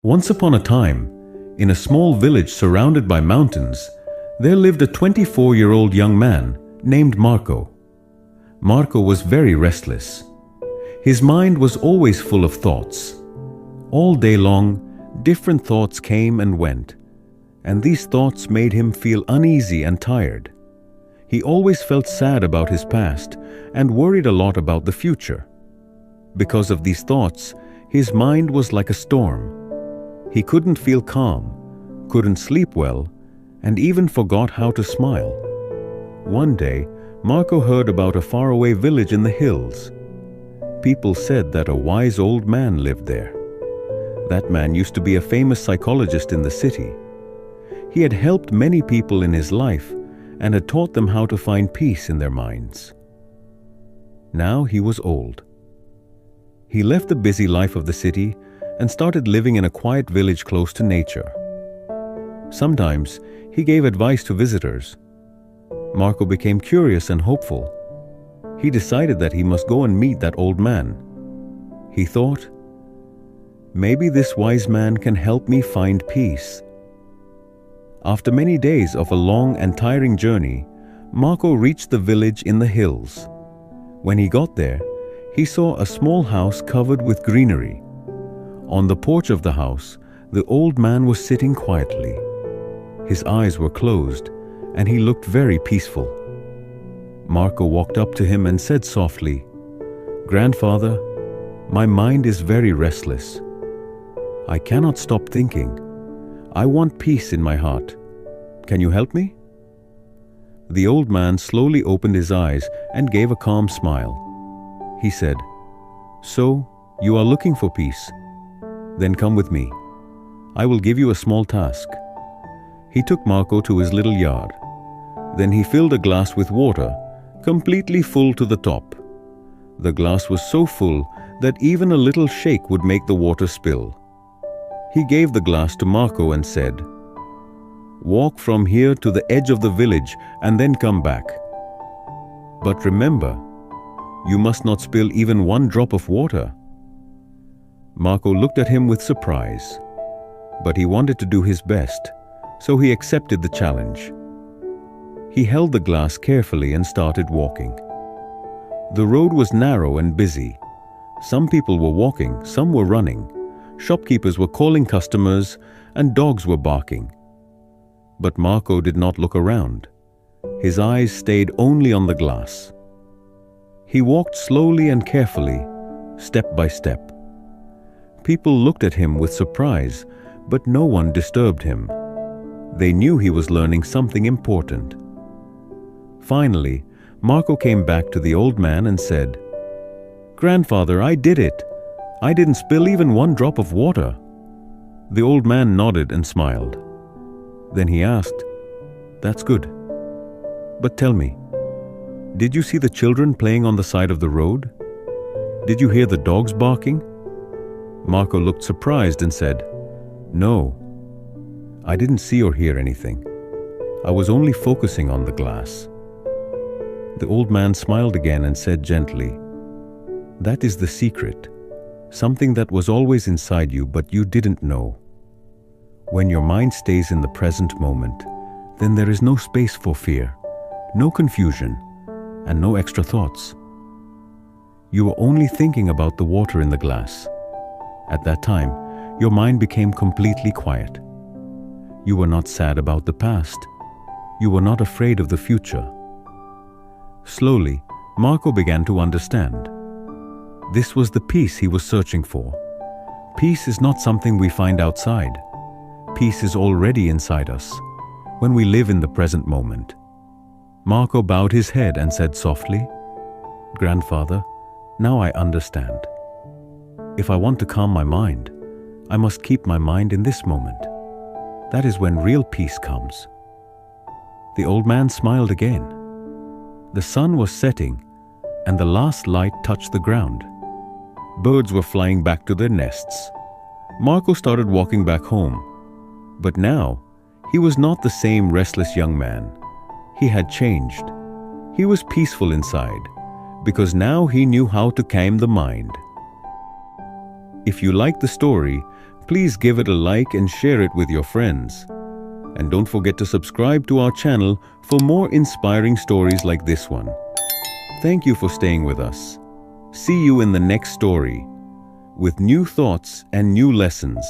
Once upon a time, in a small village surrounded by mountains, there lived a 24-year-old young man named Marco. Marco was very restless. His mind was always full of thoughts. All day long, different thoughts came and went, and these thoughts made him feel uneasy and tired. He always felt sad about his past and worried a lot about the future. Because of these thoughts, his mind was like a storm. He couldn't feel calm, couldn't sleep well, and even forgot how to smile. One day, Marco heard about a faraway village in the hills. People said that a wise old man lived there. That man used to be a famous psychologist in the city. He had helped many people in his life and had taught them how to find peace in their minds. Now he was old. He left the busy life of the city and started living in a quiet village close to nature. Sometimes he gave advice to visitors. Marco became curious and hopeful. He decided that he must go and meet that old man. He thought, maybe this wise man can help me find peace. After many days of a long and tiring journey, Marco reached the village in the hills. When he got there, he saw a small house covered with greenery. On the porch of the house, the old man was sitting quietly. His eyes were closed, and he looked very peaceful. Marco walked up to him and said softly, "Grandfather, my mind is very restless. I cannot stop thinking. I want peace in my heart. Can you help me?" The old man slowly opened his eyes and gave a calm smile. He said, "So, you are looking for peace? Then come with me. I will give you a small task." He took Marco to his little yard. Then he filled a glass with water, completely full to the top. The glass was so full that even a little shake would make the water spill. He gave the glass to Marco and said, "Walk from here to the edge of the village and then come back. But remember, you must not spill even one drop of water." Marco looked at him with surprise, but he wanted to do his best, so he accepted the challenge. He held the glass carefully and started walking. The road was narrow and busy. Some people were walking, some were running. Shopkeepers were calling customers, and dogs were barking. But Marco did not look around. His eyes stayed only on the glass. He walked slowly and carefully, step by step. People looked at him with surprise, but no one disturbed him. They knew he was learning something important. Finally, Marco came back to the old man and said, "Grandfather, I did it. I didn't spill even one drop of water." The old man nodded and smiled. Then he asked, "That's good. But tell me, did you see the children playing on the side of the road? Did you hear the dogs barking?" Marco looked surprised and said, "No, I didn't see or hear anything. I was only focusing on the glass." The old man smiled again and said gently, "That is the secret, something that was always inside you but you didn't know. When your mind stays in the present moment, then there is no space for fear, no confusion, and no extra thoughts. You are only thinking about the water in the glass. At that time, your mind became completely quiet. You were not sad about the past. You were not afraid of the future." Slowly, Marco began to understand. This was the peace he was searching for. Peace is not something we find outside. Peace is already inside us, when we live in the present moment. Marco bowed his head and said softly, "Grandfather, now I understand. If I want to calm my mind, I must keep my mind in this moment. That is when real peace comes." The old man smiled again. The sun was setting, and the last light touched the ground. Birds were flying back to their nests. Marco started walking back home. But now, he was not the same restless young man. He had changed. He was peaceful inside, because now he knew how to calm the mind. If you like the story, Please give it a like and share it with your friends. And don't forget to subscribe to our channel for more inspiring stories like this one. Thank you for staying with us. See you in the next story with new thoughts and new lessons.